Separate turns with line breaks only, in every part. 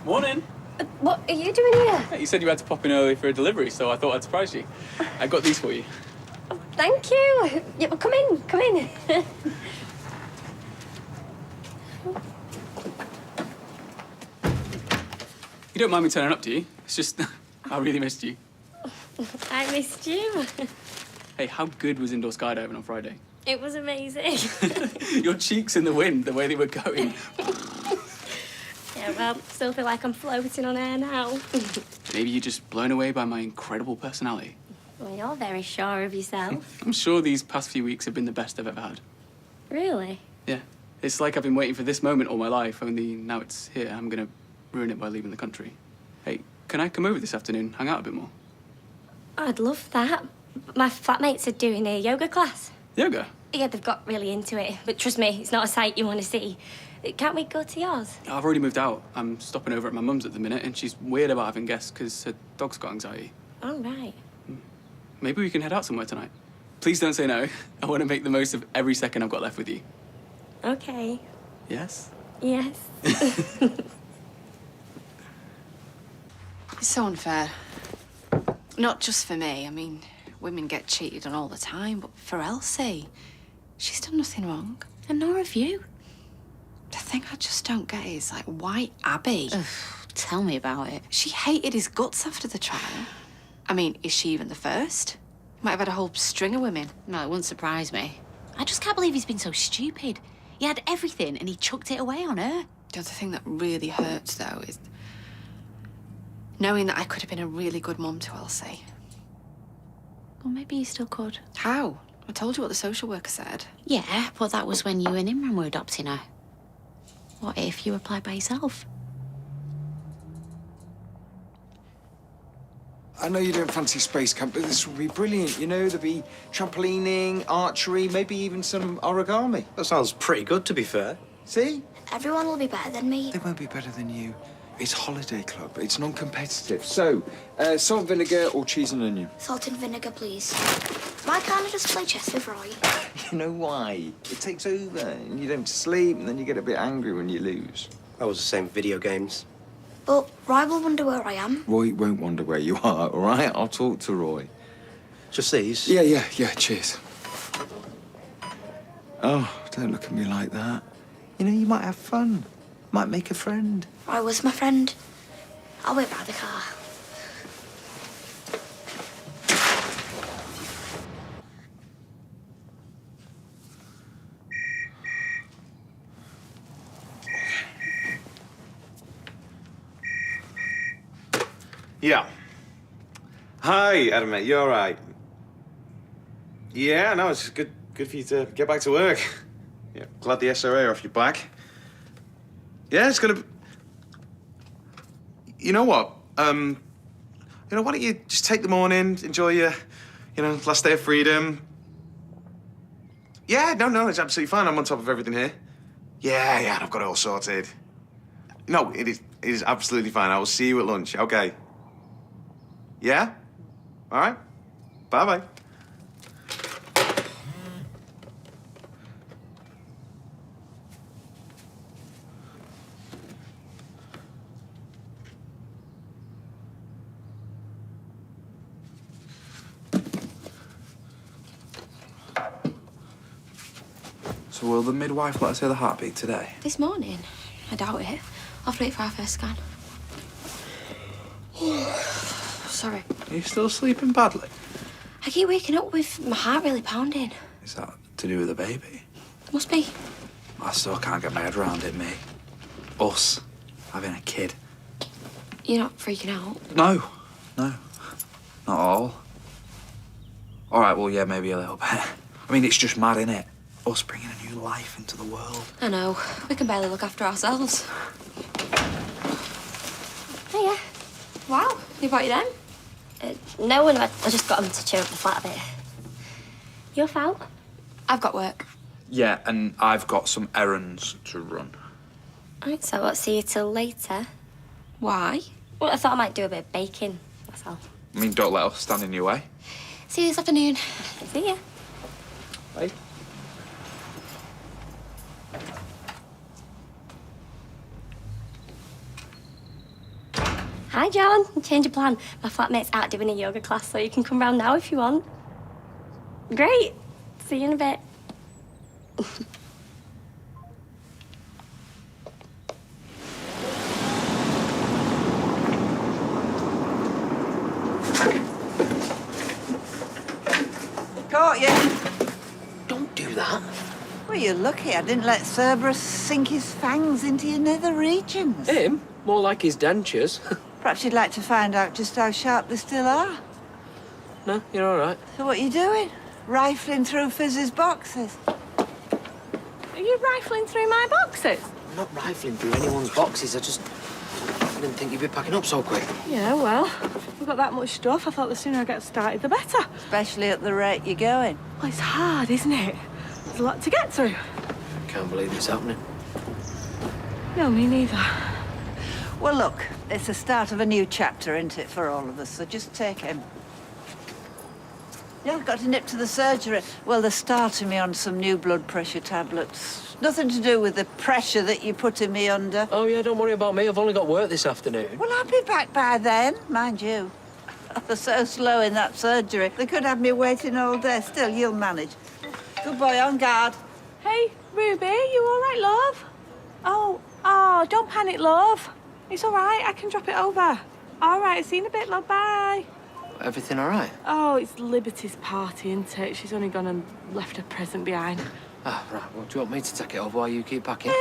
Morning.
What are you doing here?
Hey, you said you had to pop in early for a delivery, so I thought I'd surprise you. I got these for you.
Oh, thank you. Yeah, well, come in, come in.
You don't mind me turning up, do you? It's just, I really missed you.
I missed you.
Hey, how good was indoor skydiving on Friday?
It was amazing.
Your cheeks in the wind, the way they were going.
Yeah, well, still feel like I'm floating on air now.
Maybe you're just blown away by my incredible personality.
Well, you're very sure of yourself.
I'm sure these past few weeks have been the best I've ever had.
Really?
Yeah. It's like I've been waiting for this moment all my life, only now it's here. I'm gonna ruin it by leaving the country. Hey, can I come over this afternoon, hang out a bit more?
I'd love that. My flatmates are doing a yoga class.
Yoga?
Yeah, they've got really into it. But trust me, it's not a sight you want to see. Can't we go to yours?
I've already moved out. I'm stopping over at my mum's at the minute, and she's weird about having guests because her dog's got anxiety.
Oh, right.
Maybe we can head out somewhere tonight. Please don't say no. I want to make the most of every second I've got left with you.
Okay.
Yes?
Yes.
It's so unfair. Not just for me. I mean, women get cheated on all the time, but for Elsie, she's done nothing wrong. And nor have you. The thing I just don't get is, like, why Abby?
Ugh, tell me about it.
She hated his guts after the trial. I mean, is she even the first? Might have had a whole string of women.
No, it wouldn't surprise me. I just can't believe he's been so stupid. He had everything and he chucked it away on her.
The other thing that really hurts, though, is knowing that I could have been a really good mum to Elsie.
Well, maybe you still could.
How? I told you what the social worker said.
Yeah, but that was when you and Imran were adopting her. What if you applied by yourself?
I know you don't fancy space camp, but this would be brilliant. You know, there'd be trampolining, archery, maybe even some origami.
That sounds pretty good, to be fair.
See?
Everyone will be better than me.
They won't be better than you. It's holiday club. It's non-competitive. So, salt, vinegar, or cheese and onion?
Salt and vinegar, please. Why can't I just play chess with Roy?
You know why? It takes over, and you don't sleep, and then you get a bit angry when you lose.
That was the same video games.
But Roy will wonder where I am.
Roy won't wonder where you are, all right? I'll talk to Roy.
Just these?
Yeah, cheers. Oh, don't look at me like that. You know, you might have fun. Might make a friend.
Roy was my friend. I'll wait by the car.
Yeah. Hi, Adam, mate. You all right? Yeah, no, it's good for you to get back to work. Yeah, glad the SRA are off your back. Yeah, it's gonna be... You know what? Why don't you just take the morning, enjoy your, last day of freedom. Yeah, no, it's absolutely fine. I'm on top of everything here. Yeah, I've got it all sorted. No, it is absolutely fine. I will see you at lunch, okay? Yeah? All right. Bye-bye.
So will the midwife let us hear the heartbeat today?
This morning? I doubt it. I'll have to wait for our first scan. Sorry.
Are you still sleeping badly?
I keep waking up with my heart really pounding.
Is that to do with the baby?
Must be.
I still can't get my head around it, me. Us having a kid.
You're not freaking out?
No. Not all. All right, well, yeah, maybe a little bit. I mean, it's just mad, innit? Us bringing a new life into the world.
I know. We can barely look after ourselves.
Hiya.
Wow. Who brought you them?
No one. I just got them to cheer up the flat a bit. You off out?
I've got work.
Yeah, and I've got some errands to run.
Right, so I'll see you till later.
Why?
Well, I thought I might do a bit of baking, that's all.
I mean, don't let us stand in your way.
See you this afternoon.
See ya.
Bye.
Hi, John. Change of plan. My flatmate's out doing a yoga class, so you can come round now if you want. Great. See you in a bit.
Caught you.
Don't do that.
Well, you're lucky I didn't let Cerberus sink his fangs into your nether regions.
Him? More like his dentures.
Perhaps you'd like to find out just how sharp they still are.
No, you're all right.
So what are you doing? Rifling through Fizz's boxes?
Are you rifling through my boxes?
I'm not rifling through anyone's boxes. I didn't think you'd be packing up so quick.
Yeah, well, we've got that much stuff. I thought the sooner I get started, the better.
Especially at the rate you're going.
Well, it's hard, isn't it? There's a lot to get through.
Can't believe it's happening.
No, me neither.
Well, look, it's the start of a new chapter, isn't it, for all of us? So just take him. Yeah, I've got to nip to the surgery. Well, they're starting me on some new blood pressure tablets. Nothing to do with the pressure that you're putting me under.
Oh, yeah, don't worry about me. I've only got work this afternoon.
Well, I'll be back by then, mind you. They're so slow in that surgery. They could have me waiting all day. Still, you'll manage. Good boy, on guard.
Hey, Ruby, you all right, love? Oh, don't panic, love. It's all right. I can drop it over. All right, see you in a bit, love. Bye.
Everything all right?
Oh, it's Liberty's party, isn't it? She's only gone and left her present behind.
Ah, right. Well, do you want me to take it over while you keep packing?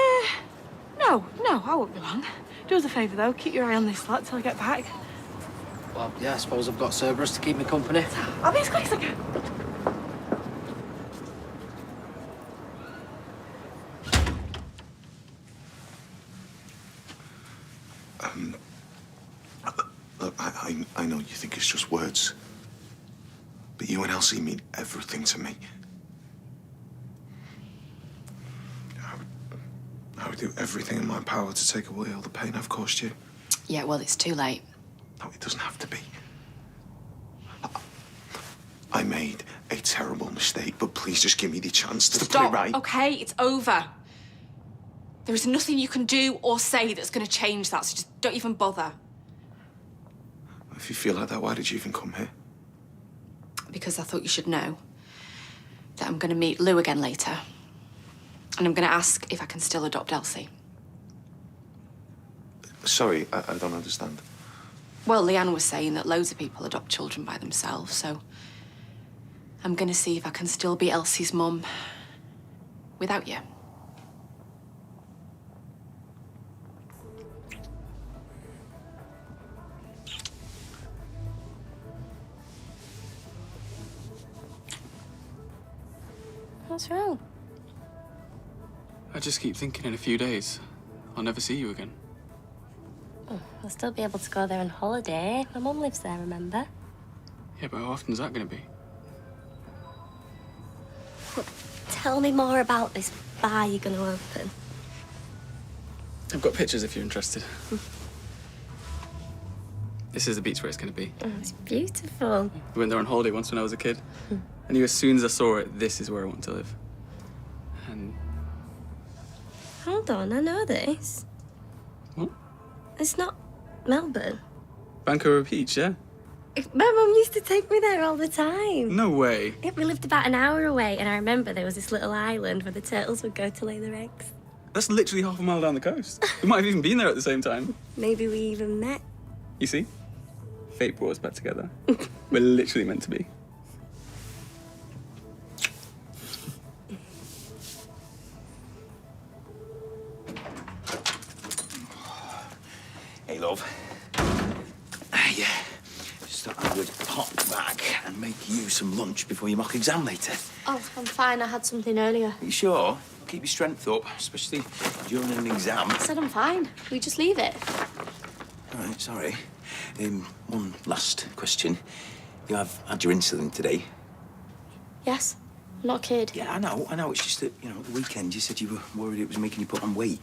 No, I won't be long. Do us a favour, though. Keep your eye on this lot till I get back.
Well, yeah, I suppose I've got Cerberus to keep me company.
I'll be as quick as I can.
Look, I know you think it's just words, but you and Elsie mean everything to me. I would do everything in my power to take away all the pain I've caused you.
Yeah, well, it's too late.
No, it doesn't have to be. I made a terrible mistake, but please just give me the chance to put it right.
Okay, it's over. There is nothing you can do or say that's going to change that, so just don't even bother.
If you feel like that, why did you even come here?
Because I thought you should know that I'm going to meet Lou again later. And I'm going to ask if I can still adopt Elsie.
Sorry, I don't understand.
Well, Leanne was saying that loads of people adopt children by themselves, so I'm going to see if I can still be Elsie's mum without you.
What's wrong?
I just keep thinking in a few days, I'll never see you again.
Oh, I'll still be able to go there on holiday. My mum lives there, remember?
Yeah, but how often is that going to be?
Look, tell me more about this bar you're going to open.
I've got pictures if you're interested. This is the beach where it's going to be.
Oh, it's beautiful.
We went there on holiday once when I was a kid. I knew as soon as I saw it, this is where I want to live. And...
Hold on, I know this.
What?
It's not Melbourne.
Vancouver Beach, yeah?
My mum used to take me there all the time.
No way.
Yeah, we lived about an hour away, and I remember there was this little island where the turtles would go to lay their eggs.
That's literally half a mile down the coast. We might have even been there at the same time.
Maybe we even met.
You see? Fate brought us back together. We're literally meant to be.
Hey, love. Yeah, just thought I would hop back and make you some lunch before your mock exam later.
Oh, I'm fine. I had something earlier.
Are you sure? Keep your strength up, especially during an exam.
I said I'm fine. We just leave it.
All right, sorry. One last question. You have had your insulin today?
Yes. I'm not a kid.
Yeah, I know. It's just that, at the weekend you said you were worried it was making you put on weight.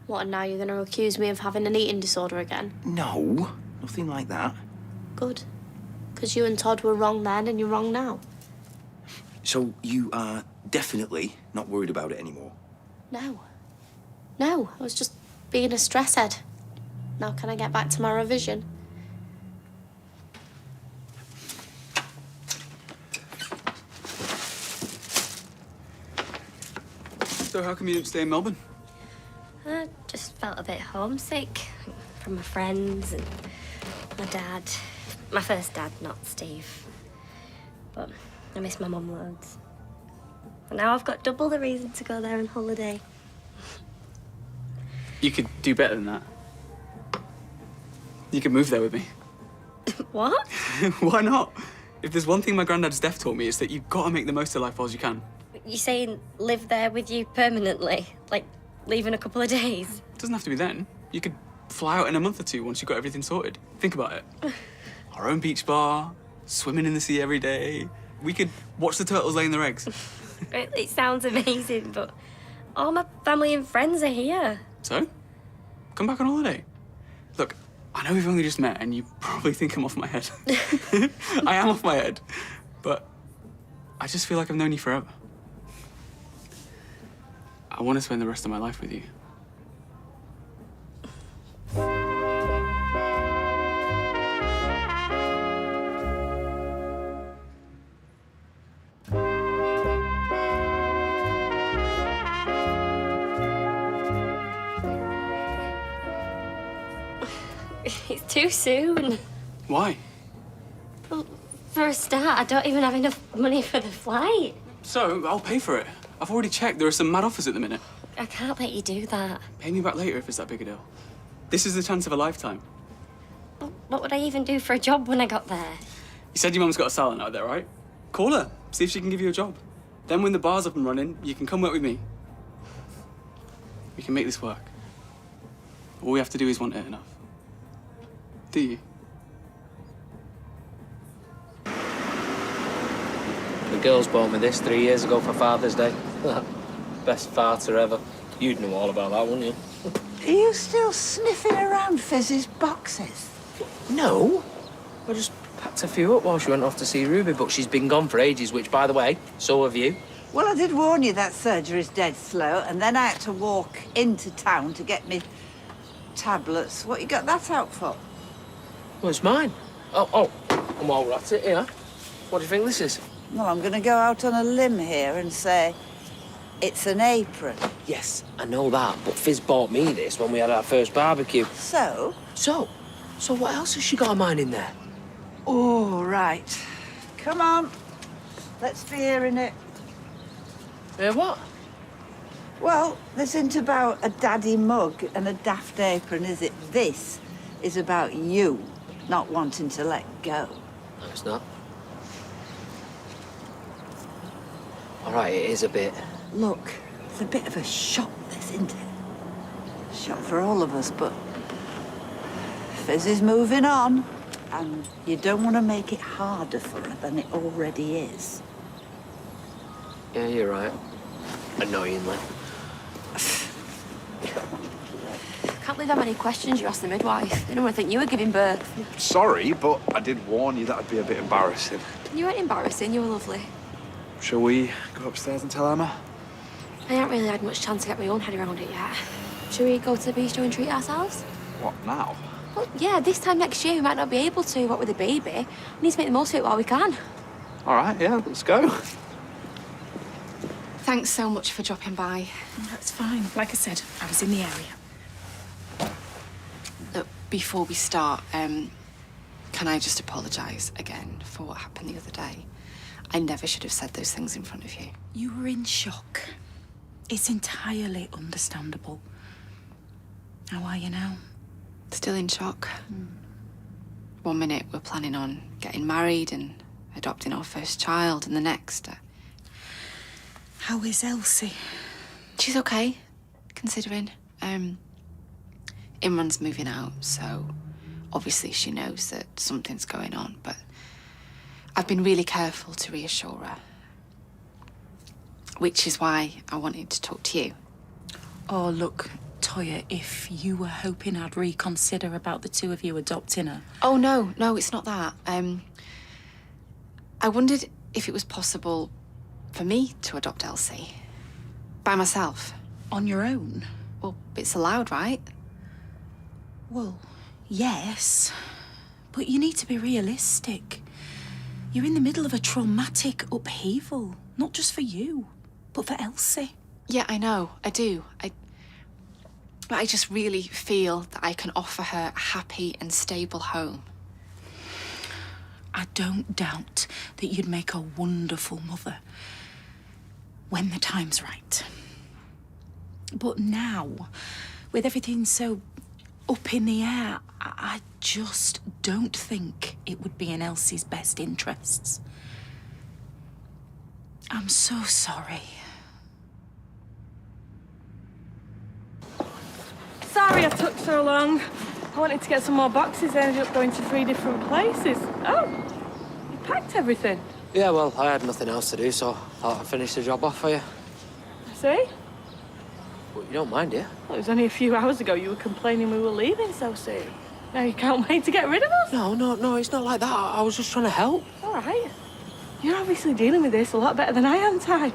What, and now you're going to accuse me of having an eating disorder again?
No, nothing like that.
Good. Because you and Todd were wrong then and you're wrong now.
So you are definitely not worried about it anymore?
No. No, I was just being a stress head. Now can I get back to my revision?
So how come you didn't stay in Melbourne?
I just felt a bit homesick from my friends and my dad. My first dad, not Steve. But I miss my mum loads. And now I've got double the reason to go there on holiday.
You could do better than that. You could move there with me.
What?
Why not? If there's one thing my granddad's death taught me, it's that you've got to make the most of life while you can.
You saying live there with you permanently? Like, leave in a couple of days?
It doesn't have to be then. You could fly out in a month or two once you've got everything sorted. Think about it. Our own beach bar, swimming in the sea every day. We could watch the turtles laying their eggs.
It sounds amazing, but all my family and friends are here.
So? Come back on holiday. Look, I know we've only just met and you probably think I'm off my head. I am off my head. But I just feel like I've known you forever. I want to spend the rest of my life with you.
It's too soon.
Why?
Well, for a start, I don't even have enough money for the flight.
So, I'll pay for it. I've already checked. There are some mad offers at the minute.
I can't let you do that.
Pay me back later if it's that big a deal. This is the chance of a lifetime.
What would I even do for a job when I got there?
You said your mum's got a salon out there, right? Call her. See if she can give you a job. Then when the bar's up and running, you can come work with me. We can make this work. All we have to do is want it enough. Do you?
The girls bought me this 3 years ago for Father's Day. Best farter ever. You'd know all about that, wouldn't you?
Are you still sniffing around Fizz's boxes?
No. I just packed a few up while she went off to see Ruby, but she's been gone for ages, which, by the way, so have you.
Well, I did warn you that surgery's dead slow, and then I had to walk into town to get me tablets. What you got that out for?
Well, it's mine. Oh, I'm all at it, yeah. What do you think this is?
Well, I'm going to go out on a limb here and say it's an apron.
Yes, I know that, but Fizz bought me this when we had our first barbecue.
So?
So what else has she got of mine in there?
Oh, right. Come on. Let's be hearing it.
What?
Well, this isn't about a daddy mug and a daft apron, is it? This is about you not wanting to let go.
No, it's not. All right, it is a bit.
Look, it's a bit of a shock, this, isn't it? Shock for all of us, but Fizz is moving on, and you don't want to make it harder for her than it already is.
Yeah, you're right. Annoyingly.
Can't believe how many questions you asked the midwife. They didn't want to think you were giving birth.
Sorry, but I did warn you that'd be a bit embarrassing.
You weren't embarrassing, you were lovely.
Shall we go upstairs and tell Emma?
I haven't really had much chance to get my own head around it yet. Shall we go to the bistro and treat ourselves?
What, now?
Well, yeah, this time next year we might not be able to, what with a baby. We need to make the most of it while we can.
All right, yeah, let's go.
Thanks so much for dropping by.
That's fine. Like I said, I was in the area.
Look, before we start, can I just apologise again for what happened the other day? I never should have said those things in front of you.
You were in shock. It's entirely understandable. How are you now?
Still in shock. 1 minute we're planning on getting married and adopting our first child, and the next...
How is Elsie?
She's okay, considering. Imran's moving out, so obviously she knows that something's going on, but I've been really careful to reassure her. Which is why I wanted to talk to you.
Oh, look, Toya, if you were hoping I'd reconsider about the two of you adopting her...
Oh, no, it's not that. I wondered if it was possible for me to adopt Elsie. By myself.
On your own?
Well, it's allowed, right?
Well, yes. But you need to be realistic. You're in the middle of a traumatic upheaval. Not just for you, but for Elsie.
Yeah, I know. I do. But I just really feel that I can offer her a happy and stable home.
I don't doubt that you'd make a wonderful mother when the time's right. But now, with everything so up in the air, I just don't think it would be in Elsie's best interests. I'm so sorry.
Sorry I took so long. I wanted to get some more boxes, I ended up going to 3 different places. Oh, you packed everything?
Yeah, well, I had nothing else to do, so I thought I'd finish the job off for you.
I see.
But you don't mind, do you?
Well, it was only a few hours ago you were complaining we were leaving so soon. Now you can't wait to get rid of us?
No, it's not like that. I was just trying to help.
All right. You're obviously dealing with this a lot better than I am, Ty.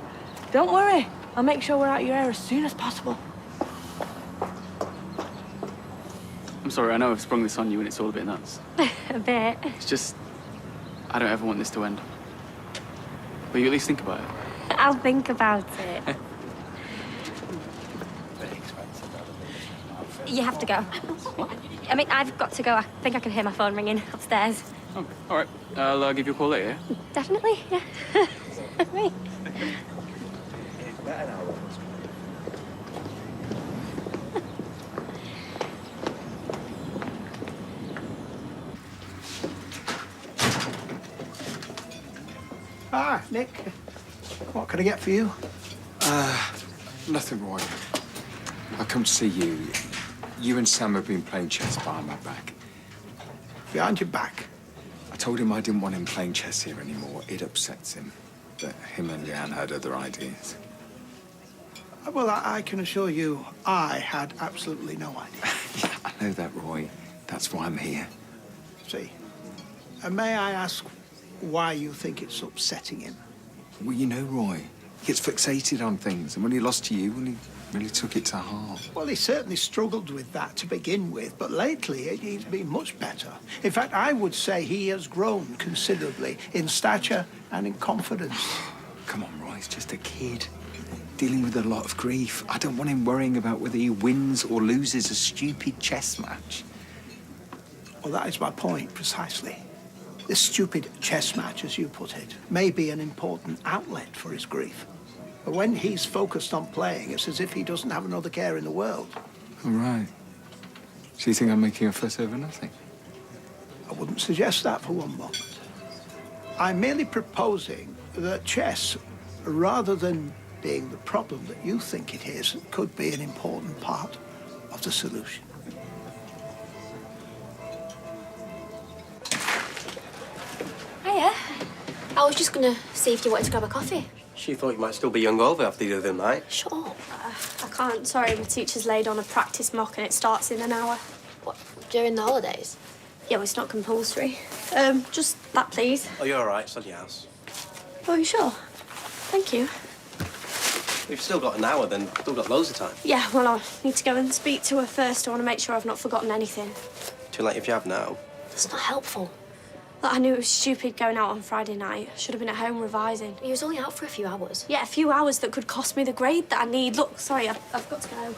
Don't worry. I'll make sure we're out of your hair as soon as possible.
I'm sorry, I know I've sprung this on you and it's all a bit nuts.
A bit.
It's just, I don't ever want this to end. Will you at least think about it?
I'll think about it. You have to go. I mean, I've got to go. I think I can hear my phone ringing upstairs.
Okay, all right. I'll give you a call later, yeah?
Definitely, yeah. Right.
Ah, Nick. What can I get for you?
Nothing, Roy. I come to see you. You and Sam have been playing chess behind my back.
Behind your back?
I told him I didn't want him playing chess here anymore. It upsets him that him and Leanne had other ideas.
Well, I can assure you, I had absolutely no idea.
Yeah, I know that, Roy. That's why I'm here.
See, may I ask why you think it's upsetting him?
Well, you know, Roy, he gets fixated on things, and when he lost to you, well, he really took it to heart.
Well, he certainly struggled with that to begin with, but lately he's been much better. In fact, I would say he has grown considerably in stature and in confidence.
Come on, Roy, he's just a kid, dealing with a lot of grief. I don't want him worrying about whether he wins or loses a stupid chess match.
Well, that is my point, precisely. This stupid chess match, as you put it, may be an important outlet for his grief. But when he's focused on playing, it's as if he doesn't have another care in the world.
All right. So you think I'm making a fuss over nothing?
I wouldn't suggest that for one moment. I'm merely proposing that chess, rather than being the problem that you think it is, could be an important part of the solution.
Hiya. I was just gonna see if you wanted to grab a coffee.
She thought you might still be hungover after the other night.
Shut up.
I can't. Sorry, my teacher's laid on a practice mock and it starts in an hour.
What, during the holidays?
Yeah, well, it's not compulsory. Just that, please.
Oh, you're all right. It's on your house.
Oh, you sure? Thank you.
We've still got an hour, then still got loads of time.
Yeah, well, I need to go and speak to her first. I want to make sure I've not forgotten anything.
Too late if you have now.
That's not helpful.
Look, I knew it was stupid going out on Friday night. I should have been at home revising.
He was only out for a few hours.
Yeah, a few hours that could cost me the grade that I need. Look, sorry, I've got to go.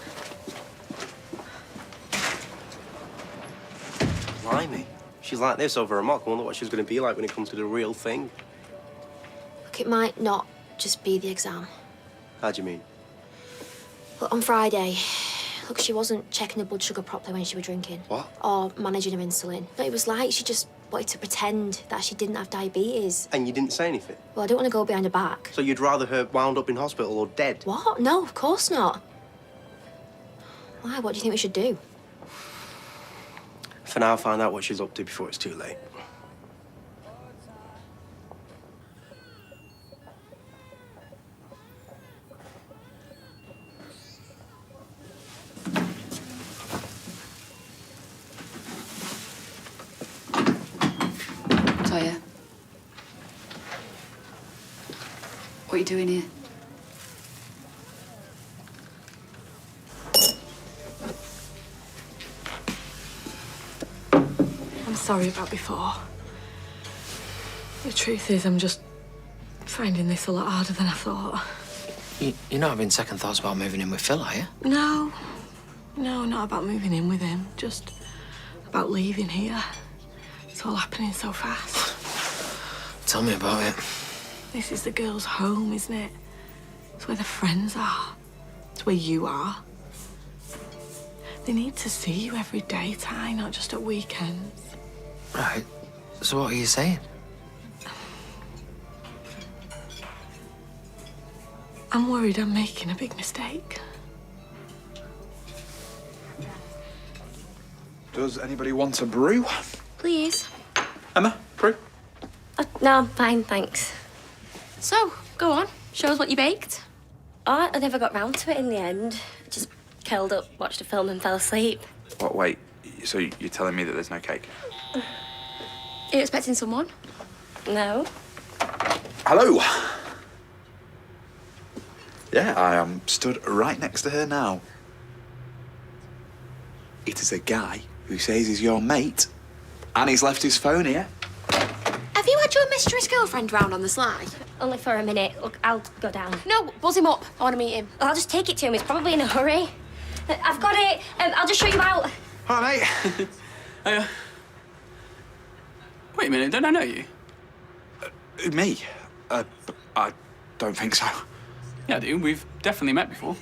Blimey. She's like this over a mock. I wonder what she's going to be like when it comes to the real thing.
Look, it might not just be the exam.
How do you mean?
Look, on Friday, look, she wasn't checking her blood sugar properly when she was drinking.
What?
Or managing her insulin. No, it was like she just wanted to pretend that she didn't have diabetes.
And you didn't say anything?
Well, I don't want to go behind her back.
So you'd rather her wound up in hospital or dead?
What? No, of course not. Why? What do you think we should do?
For now, find out what she's up to before it's too late.
Toya. What are you doing here?
I'm sorry about before. The truth is, I'm just finding this a lot harder than I thought.
You're not having second thoughts about moving in with Phil, are you?
No. No, not about moving in with him. Just about leaving here. It's all happening so fast.
Tell me about it.
This is the girls' home, isn't it? It's where the friends are. It's where you are. They need to see you every day, Ty, not just at weekends.
Right. So what are you saying?
I'm worried I'm making a big mistake.
Does anybody want a brew?
Please.
Emma, brew?
No, I'm fine, thanks. So, go on. Show us what you baked. Oh, I never got round to it in the end. I just curled up, watched a film and fell asleep.
What, wait, so you're telling me that there's no cake?
Are you expecting someone? No.
Hello. Yeah, I am stood right next to her now. It is a guy who says he's your mate, and he's left his phone here.
Have you had your mistress girlfriend round on the sly?
Only for a minute. Look, I'll go down.
No, buzz him up. I want to meet him.
I'll just take it to him. He's probably in a hurry. I've got it. I'll just show you out.
Hi, mate.
Wait a minute, don't I know you?
Me? I don't think so.
Yeah, I do. We've definitely met before.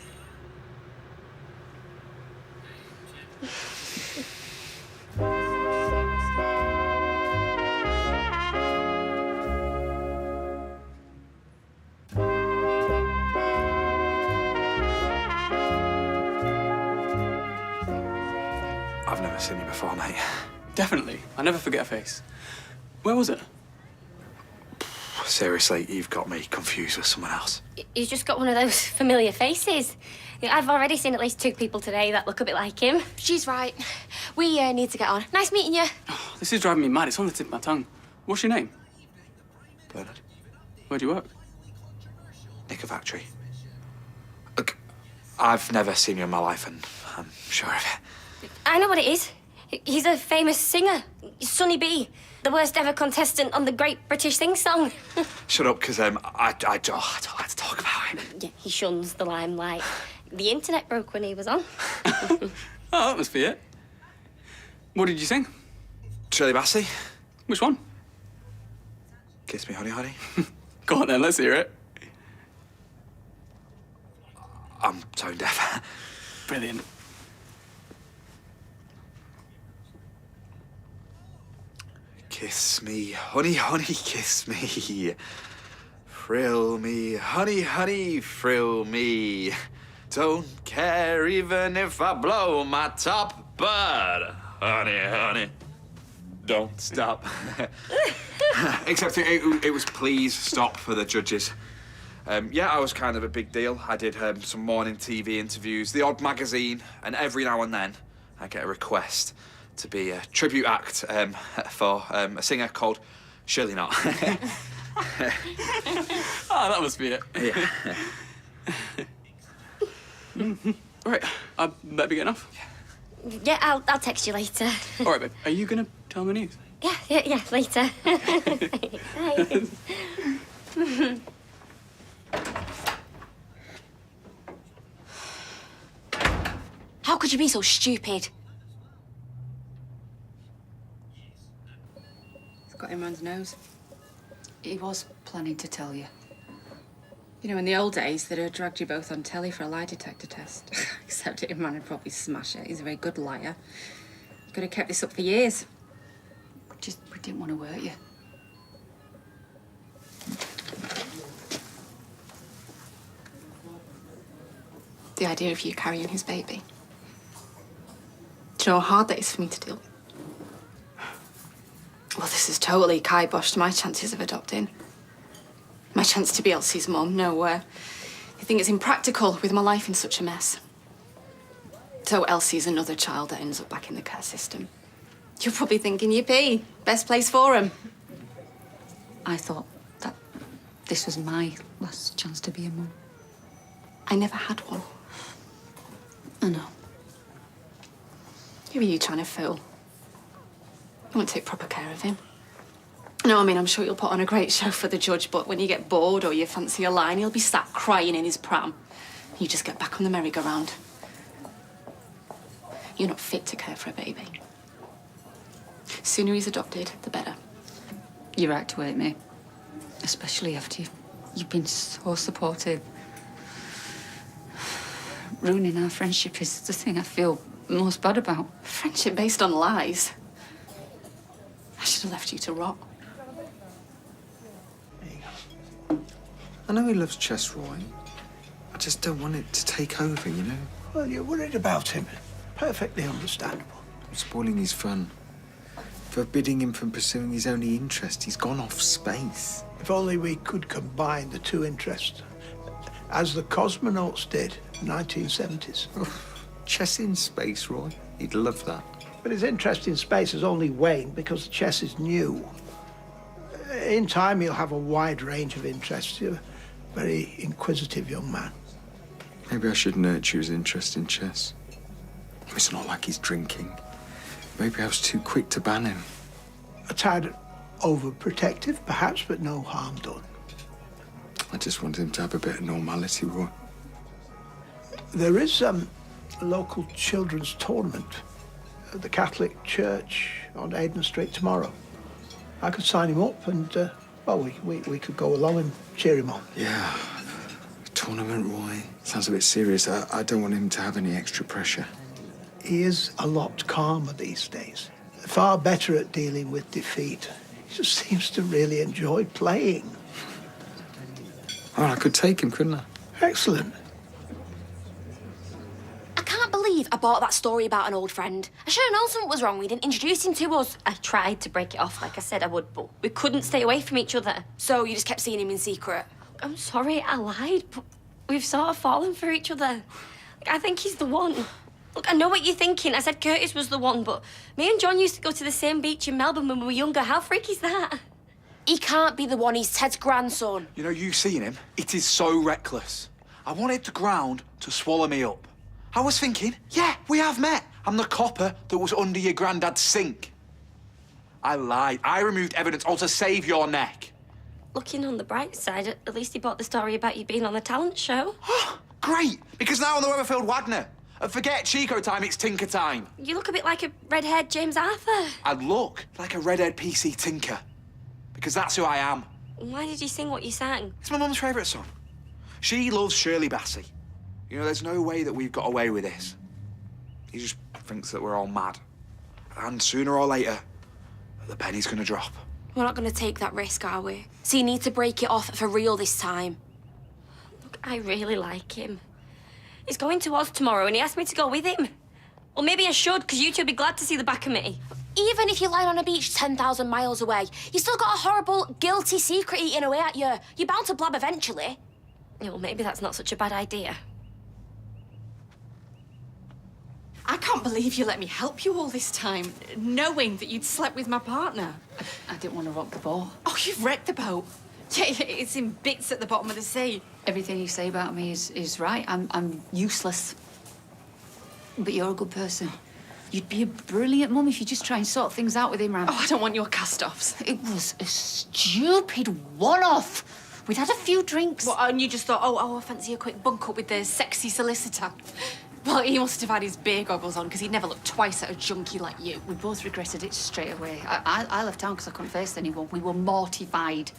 I've never seen you before, mate.
Definitely. I never forget a face. Where was it?
Seriously, you've got me confused with someone else.
He's just got one of those familiar faces. I've already seen at least 2 people today that look a bit like him.
She's right. We need to get on. Nice meeting you.
Oh, this is driving me mad. It's on the tip of my tongue. What's your name?
Bernard.
Where do you work?
Knicker factory. Look, I've never seen you in my life, and I'm sure of it.
I know what it is. He's a famous singer. Sonny B. The worst ever contestant on the Great British Sing Song.
Shut up, because I don't like to talk about it.
Yeah, he shuns the limelight. The internet broke when he was on.
Oh, that must be it. What did you sing?
Shirley Bassey.
Which one?
Kiss me, honey, honey.
Go on then, let's hear it.
I'm tone deaf.
Brilliant.
Kiss me, honey, honey, kiss me. Frill me, honey, honey, frill me. Don't care even if I blow my top, but honey, honey, don't stop. Except it was please stop for the judges. Yeah, I was kind of a big deal. I did some morning TV interviews, the odd magazine, and every now and then I get a request to be a tribute act for a singer called Shirley Not.
Oh, that must be it.
Yeah.
Right, I better be getting off.
Yeah, I'll text you later.
All right, babe. Are you gonna tell me news?
Yeah, later. Bye.
How could you be so stupid?
It's got him round his nose.
He was planning to tell you.
You know, in the old days, they'd have dragged you both on telly for a lie detector test. Except that man would probably smash it. He's a very good liar. You could have kept this up for years.
We didn't want to hurt you.
The idea of you carrying his baby. Do you know how hard that is for me to deal with? Well, this has totally kiboshed my chances of adopting. My chance to be Elsie's mum. No, you think it's impractical with my life in such a mess. So Elsie's another child that ends up back in the care system. You're probably thinking, yippee, best place for him.
I thought that this was my last chance to be a mum.
I never had one.
I know.
Who are you trying to fool? You won't take proper care of him. No, I mean, I'm sure you'll put on a great show for the judge, but when you get bored or you fancy a line, he'll be sat crying in his pram. You just get back on the merry-go-round. You're not fit to care for a baby. Sooner he's adopted, the better.
You're right to wait, mate. Especially after you've been so supportive. Ruining our friendship is the thing I feel most bad about.
Friendship based on lies. I should have left you to rot.
I know he loves chess, Roy. I just don't want it to take over, you know?
Well, you're worried about him. Perfectly understandable.
I'm spoiling his fun. Forbidding him from pursuing his only interest. He's gone off space.
If only we could combine the two interests, as the cosmonauts did in the 1970s.
Chess in space, Roy. He'd love that.
But his interest in space has only waned because the chess is new. In time, he'll have a wide range of interests. You're a very inquisitive young man.
Maybe I should nurture his interest in chess. It's not like he's drinking. Maybe I was too quick to ban him.
A tad overprotective, perhaps, but no harm done.
I just wanted him to have a bit of normality, Roy.
There is a local children's tournament at the Catholic Church on Aden Street tomorrow. I could sign him up and, well, we could go along and cheer him on.
Yeah, a tournament, Roy. Sounds a bit serious. I don't want him to have any extra pressure.
He is a lot calmer these days. Far better at dealing with defeat. He just seems to really enjoy playing.
Oh, I could take him, couldn't I?
Excellent.
I can't believe I bought that story about an old friend. I should have known something was wrong. We didn't introduce him to us.
I tried to break it off like I said I would, but we couldn't stay away from each other.
So you just kept seeing him in secret?
I'm sorry, I lied, but we've sort of fallen for each other. I think he's the one. Look, I know what you're thinking. I said Curtis was the one, but me and John used to go to the same beach in Melbourne when we were younger. How freaky is that?
He can't be the one. He's Ted's grandson.
You know, you've seen him. It is so reckless. I wanted the ground to swallow me up. I was thinking, yeah, we have met. I'm the copper that was under your granddad's sink. I lied. I removed evidence all to save your neck.
Looking on the bright side, at least he bought the story about you being on the talent show.
Great, because now I'm the Weatherfield Wagner. And forget Chico time, it's Tinker time.
You look a bit like a red-haired James Arthur.
I look like a red-haired PC Tinker. Because that's who I am.
Why did you sing what you sang?
It's my mum's favourite song. She loves Shirley Bassey. You know, there's no way that we've got away with this. He just thinks that we're all mad. And sooner or later, the penny's gonna drop.
We're not going to take that risk, are we? So you need to break it off for real this time.
Look, I really like him. He's going to Oz tomorrow and he asked me to go with him. Well, maybe I should, because you two would be glad to see the back of me.
Even if you're lying on a beach 10,000 miles away, you still got a horrible, guilty secret eating away at you. You're bound to blab eventually.
Yeah, well, maybe that's not such a bad idea.
I can't believe you let me help you all this time, knowing that you'd slept with my partner.
I didn't want to rock the boat.
Oh, you've wrecked the boat. Yeah, it's in bits at the bottom of the sea.
Everything you say about me is right. I'm useless. But you're a good person. You'd be a brilliant mum if you just try and sort things out with Imran.
Oh, I don't want your cast-offs.
It was a stupid one-off. We'd had a few drinks.
Well, and you just thought, oh, I fancy a quick bunk up with the sexy solicitor. Well, he must have had his beer goggles on because he'd never looked twice at a junkie like you.
We both regretted it straight away. I left town because I couldn't face anyone. We were mortified.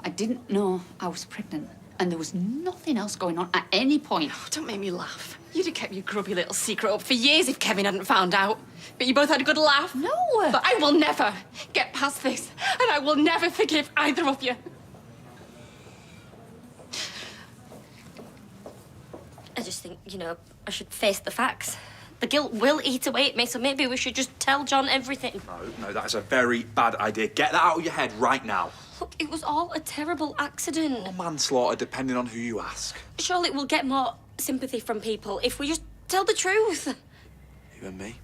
I didn't know I was pregnant, and there was nothing else going on at any point.
Oh, don't make me laugh. You'd have kept your grubby little secret up for years if Kevin hadn't found out. But you both had a good laugh.
No.
But I will never get past this, and I will never forgive either of you.
I just think, you know, I should face the facts. The guilt will eat away at me, so maybe we should just tell John everything.
No, that is a very bad idea. Get that out of your head right now.
Look, it was all a terrible accident.
Or manslaughter, depending on who you ask.
Surely we'll get more sympathy from people if we just tell the truth.
You and me,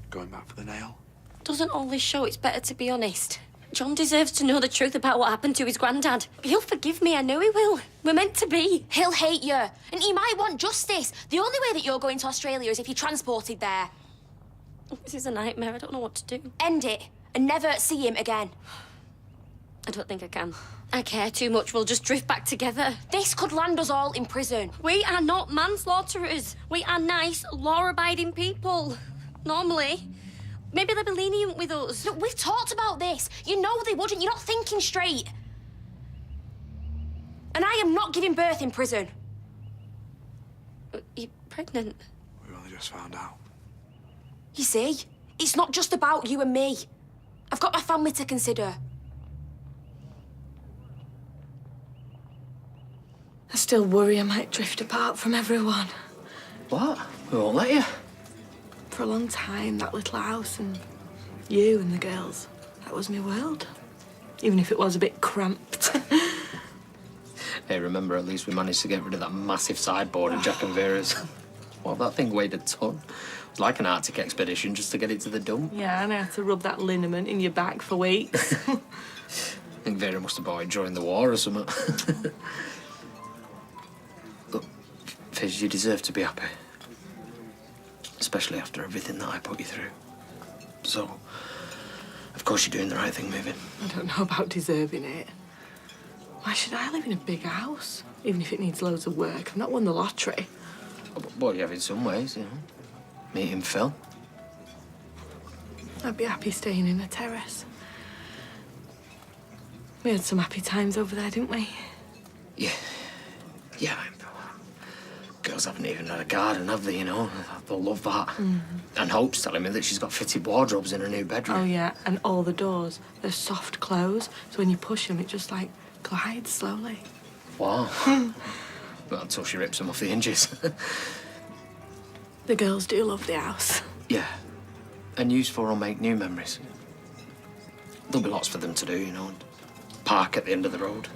going back for the nail.
Doesn't all this show it's better to be honest? John deserves to know the truth about what happened to his granddad. He'll forgive me, I know he will. We're meant to be.
He'll hate you, and he might want justice. The only way that you're going to Australia is if you're transported there.
This is a nightmare, I don't know what to do.
End it, and never see him again.
I don't think I can. I care too much. We'll just drift back together.
This could land us all in prison.
We are not manslaughterers. We are nice, law-abiding people. Normally. Maybe they'll be lenient with us.
Look, we've talked about this. You know they wouldn't. You're not thinking straight. And I am not giving birth in prison.
You're pregnant?
We only just found out.
You see, it's not just about you and me. I've got my family to consider.
I still worry I might drift apart from everyone.
What? We won't let you.
For a long time, that little house and you and the girls, that was my world. Even if it was a bit cramped.
Hey, remember, at least we managed to get rid of that massive sideboard in Jack and Vera's. Well, that thing weighed a ton. It was like an Arctic expedition just to get it to the dump.
Yeah, and I had to rub that liniment in your back for weeks.
I think Vera must have bought it during the war or something. Look, Fizz, you deserve to be happy. Especially after everything that I put you through. So, of course you're doing the right thing moving.
I don't know about deserving it. Why should I live in a big house? Even if it needs loads of work. I've not won the lottery.
Well, you have in some ways, you know. Meeting Phil.
I'd be happy staying in a terrace. We had some happy times over there, didn't we?
Yeah. Yeah. Girls haven't even had a garden, have they, you know? They'll love that.
Mm.
And Hope's telling me that she's got fitted wardrobes in her new bedroom.
Oh, yeah, and all the doors, they're soft close, so when you push them, it just, like, glides slowly.
Wow. But until she rips them off the hinges.
The girls do love the house.
Yeah. And use for or make new memories. There'll be lots for them to do, you know. Park at the end of the road.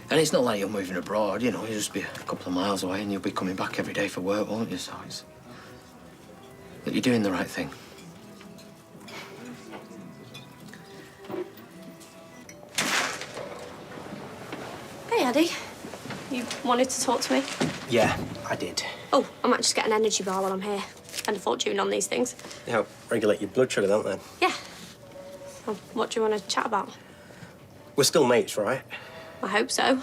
And it's not like you're moving abroad, you know. You'll just be a couple of miles away and you'll be coming back every day for work, won't you? So it's... But you're doing the right thing.
Hey, Eddie. You wanted to talk to me?
Yeah, I did.
Oh, I might just get an energy bar while I'm here. Spend a fortune on these things.
They help regulate your blood sugar, don't they?
Yeah. Well, what do you want to chat about?
We're still mates, right?
I hope so.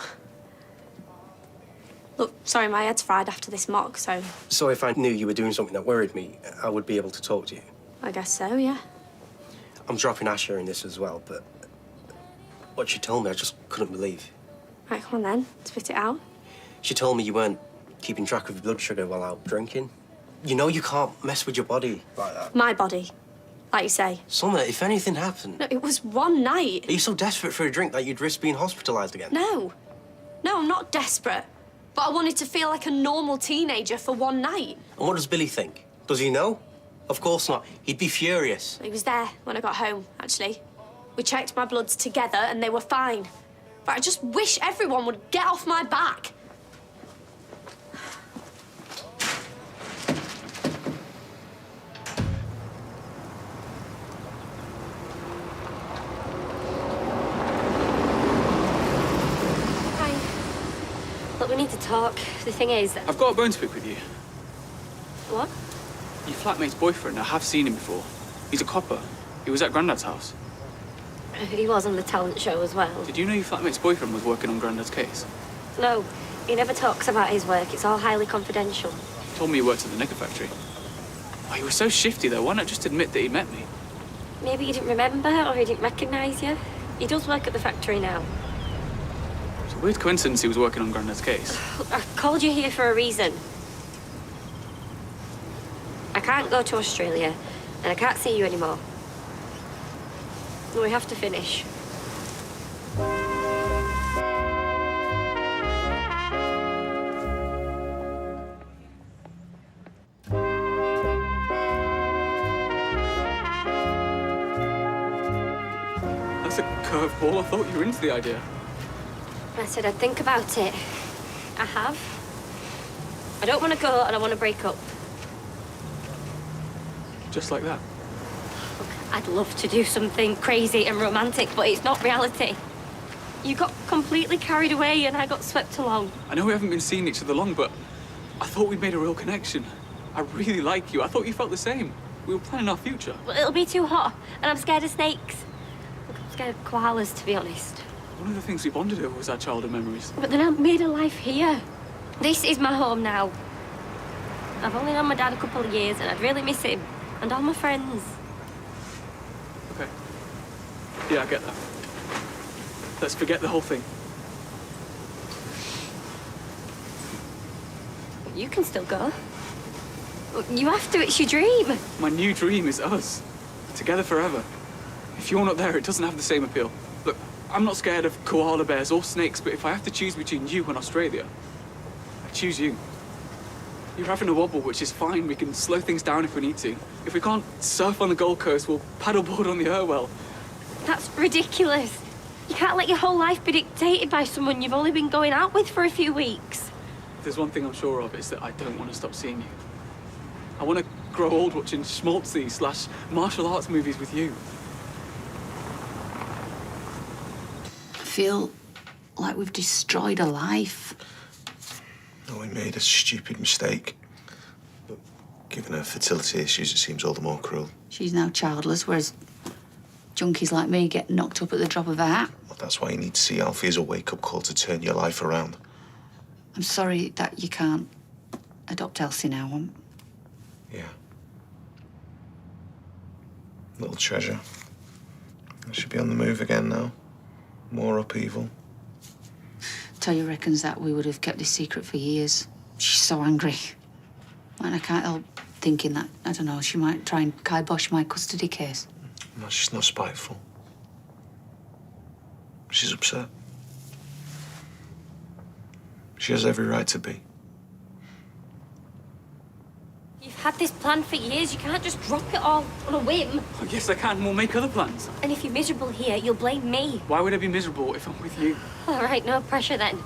Look, sorry, my head's fried after this mock, so
So if I knew you were doing something that worried me, I would be able to talk to you.
I guess so, yeah.
I'm dropping Asher in this as well, but what she told me, I just couldn't believe.
Right, come on then, spit it out.
She told me you weren't keeping track of your blood sugar while out drinking. You know you can't mess with your body like that.
My body, like you say.
Summer, if anything happened...
No, it was one night.
Are you so desperate for a drink that you'd risk being hospitalised again?
No. No, I'm not desperate. But I wanted to feel like a normal teenager for one night.
And what does Billy think? Does he know? Of course not. He'd be furious.
He was there when I got home, actually. We checked my bloods together and they were fine. But I just wish everyone would get off my back. Look, we need to talk. The thing is...
I've got a bone to pick with you.
What?
Your flatmate's boyfriend, I have seen him before. He's a copper. He was at Grandad's house.
He was on the talent show as well.
Did you know your flatmate's boyfriend was working on Grandad's case?
No, he never talks about his work. It's all highly confidential.
He told me he worked at the knicker factory. Oh, he was so shifty, though. Why not just admit that he met me?
Maybe he didn't remember or he didn't recognise you. He does work at the factory now.
It's a weird coincidence he was working on Grandad's case.
I called you here for a reason. I can't go to Australia and I can't see you anymore. We have to finish.
That's a curveball. I thought you were into the idea.
I said I'd think about it. I have. I don't want to go and I want to break up.
Just like that.
Look, I'd love to do something crazy and romantic, but it's not reality. You got completely carried away and I got swept along.
I know we haven't been seeing each other long, but I thought we'd made a real connection. I really like you. I thought you felt the same. We were planning our future.
Well, it'll be too hot, and I'm scared of snakes. Look, I'm scared of koalas, to be honest.
One of the things we bonded over was our childhood memories.
But then I made a life here. This is my home now. I've only known my dad a couple of years, and I'd really miss him. And all my friends.
Okay. Yeah, I get that. Let's forget the whole thing.
You can still go. You have to, it's your dream.
My new dream is us. Together forever. If you're not there, it doesn't have the same appeal. Look, I'm not scared of koala bears or snakes, but if I have to choose between you and Australia, I choose you. You're having a wobble, which is fine. We can slow things down if we need to. If we can't surf on the Gold Coast, we'll paddleboard on the Irwell.
That's ridiculous. You can't let your whole life be dictated by someone you've only been going out with for a few weeks.
If there's one thing I'm sure of, it's that I don't want to stop seeing you. I want to grow old watching schmaltzy/martial arts movies with you.
I feel like we've destroyed a life.
No, we made a stupid mistake. But given her fertility issues, it seems all the more cruel.
She's now childless, whereas junkies like me get knocked up at the drop of a hat.
Well, that's why you need to see Alfie as a wake-up call to turn your life around.
I'm sorry that you can't adopt Elsie now.
Yeah. Little treasure. I should be on the move again now. More upheaval.
Toya reckons that we would have kept this secret for years. She's so angry. And I can't help thinking that, I don't know, she might try and kibosh my custody case.
No, she's not spiteful. She's upset. She has every right to be.
You've had this plan for years. You can't just drop it all on a whim.
Oh, yes, I can. We'll make other plans.
And if you're miserable here, you'll blame me.
Why would I be miserable if I'm with you?
All right, no pressure then.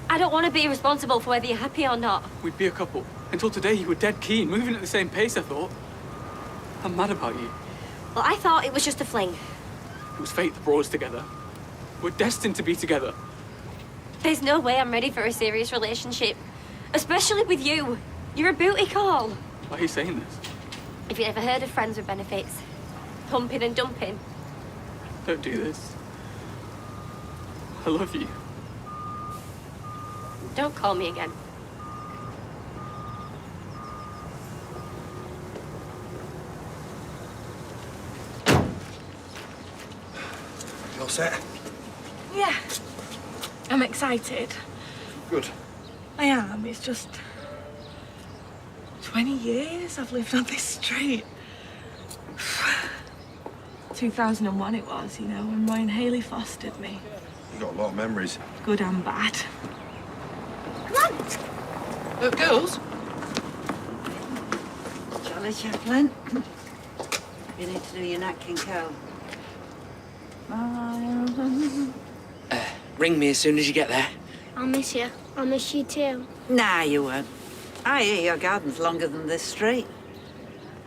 I don't want to be responsible for whether you're happy or not.
We'd be a couple. Until today, you were dead keen, moving at the same pace, I thought. I'm mad about you.
Well, I thought it was just a fling.
It was fate that brought us together. We're destined to be together.
There's no way I'm ready for a serious relationship. Especially with you. You're a booty call.
Why are you saying this?
Have you ever heard of friends with benefits? Humping and dumping.
Don't do this. I love you.
Don't call me again.
You all set?
Yeah. I'm excited.
Good.
I am. It's just 20 years I've lived on this street. 2001 it was, you know, when Roy and Haley fostered me.
You got a lot of memories.
Good and bad.
Come on.
Girls?
Jolly Chaplain. You need to do your Nat King Cole.
Ring me as soon as you get there.
I'll miss you. I'll miss you too.
Nah, you won't. I hear your garden's longer than this street.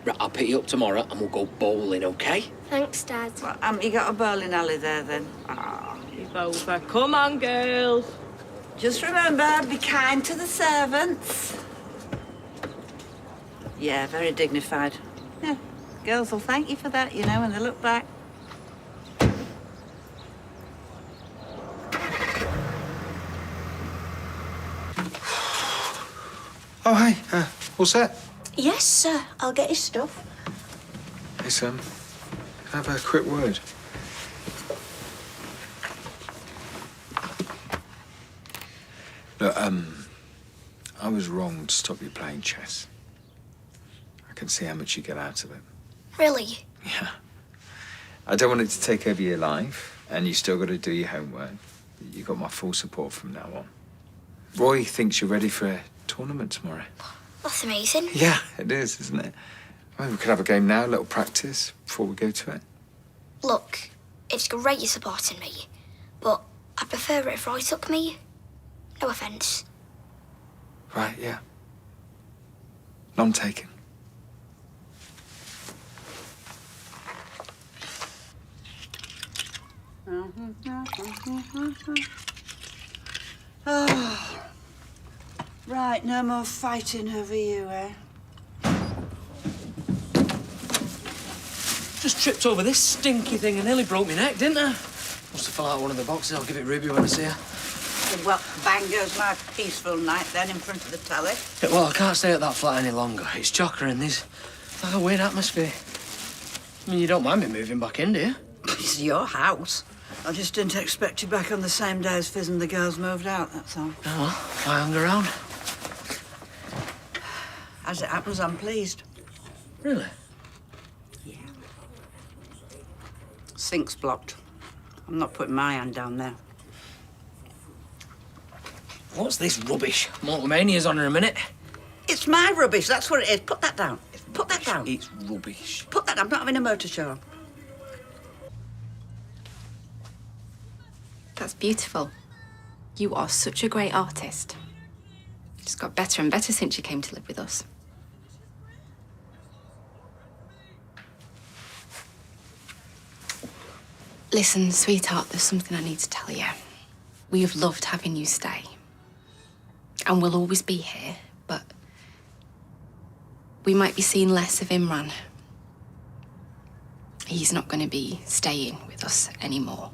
Right, I'll pick you up tomorrow and we'll go bowling, okay?
Thanks, Dad.
Well, haven't you got a bowling alley there, then?
It's over. Come on, girls.
Just remember, be kind to the servants. Yeah, very dignified. Yeah, girls will thank you for that, you know, when they look back.
Oh, hey, all set?
Yes, sir. I'll get his stuff.
Hey, Sam. Can I have a quick word? Look, I was wrong to stop you playing chess. I can see how much you get out of it.
Really?
Yeah. I don't want it to take over your life, and you still got to do your homework. You got my full support from now on. Roy thinks you're ready for a tournament tomorrow.
That's amazing.
Yeah, it is, isn't it? Well, we could have a game now, a little practice, before we go to it.
Look, it's great you're supporting me, but I'd prefer it if Roy took me. No offence.
Right, yeah. None taken.
Oh. Right, no more fighting over you, eh?
Just tripped over this stinky thing and nearly broke my neck, didn't I? Must have fell out of one of the boxes. I'll give it Ruby when I see her.
Well, bang goes my peaceful night then in front of the telly.
Yeah, well, I can't stay at that flat any longer. It's chocker and there's like a weird atmosphere. I mean, you don't mind me moving back in, do you?
It's your house. I just didn't expect you back on the same day as Fizz and the girls moved out, that's all.
Oh, well, I hung around.
As it happens, I'm pleased.
Really?
Yeah. Sink's blocked. I'm not putting my hand down there.
What's this rubbish? Multimania's on in a minute.
It's my rubbish, that's what it is. Put that down. Put that down.
It's rubbish.
Put that down. I'm not having a motor show.
That's beautiful. You are such a great artist. It's got better and better since you came to live with us. Listen, sweetheart, there's something I need to tell you. We have loved having you stay. And we'll always be here, but we might be seeing less of Imran. He's not going to be staying with us anymore.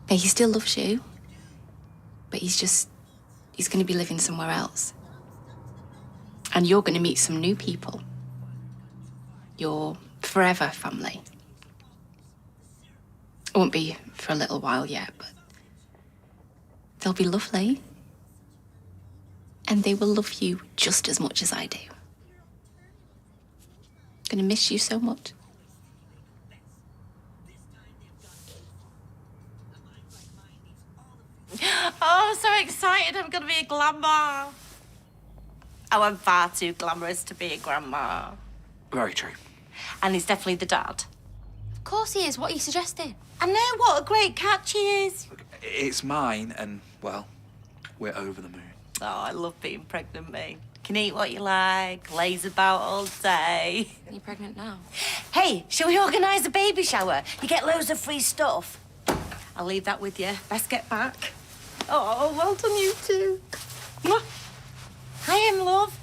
Now, he still loves you, but he's going to be living somewhere else. And you're going to meet some new people. Your forever family. It won't be for a little while yet, but they'll be lovely. And they will love you just as much as I do. I'm gonna miss you so much.
Oh, I'm so excited. I'm going to be a grandma. Oh, I'm far too glamorous to be a grandma.
Very true.
And he's definitely the dad.
Of course he is. What are you suggesting?
I know, what a great catch he is.
It's mine, and, well, we're over the moon.
Oh, I love being pregnant, me. Can eat what you like, laze about all day.
You're pregnant now.
Hey, shall we organise a baby shower? You get loads of free stuff. I'll leave that with you. Best get back. Oh, well done, you two. Mwah. Hi, Em, love.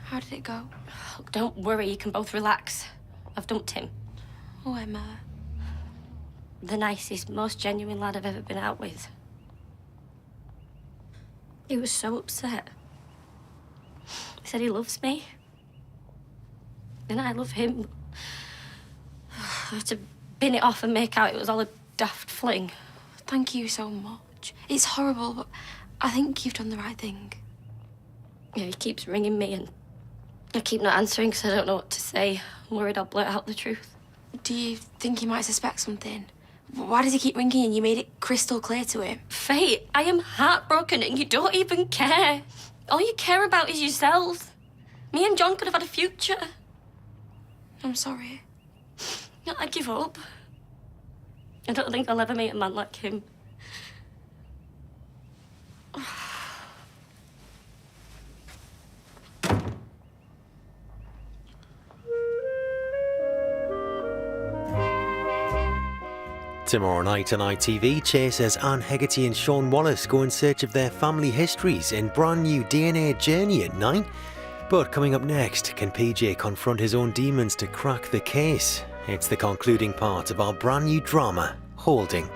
How did it go?
Look, don't worry, you can both relax. I've dumped him.
Oh, Emma.
The nicest, most genuine lad I've ever been out with. He was so upset. He said he loves me. And I love him. I had to bin it off and make out it was all a daft fling.
Thank you so much. It's horrible, but I think you've done the right thing.
Yeah, he keeps ringing me and I keep not answering because I don't know what to say. I'm worried I'll blurt out the truth.
Do you think he might suspect something? Why does he keep ringing and you made it crystal clear to him?
Faye, I am heartbroken and you don't even care. All you care about is yourselves. Me and John could have had a future.
I'm sorry.
I give up. I don't think I'll ever meet a man like him.
Tomorrow night on ITV, Chase as Anne Hegarty and Sean Wallace go in search of their family histories in brand new DNA Journey at 9. But coming up next, can PJ confront his own demons to crack the case? It's the concluding part of our brand new drama, Holding.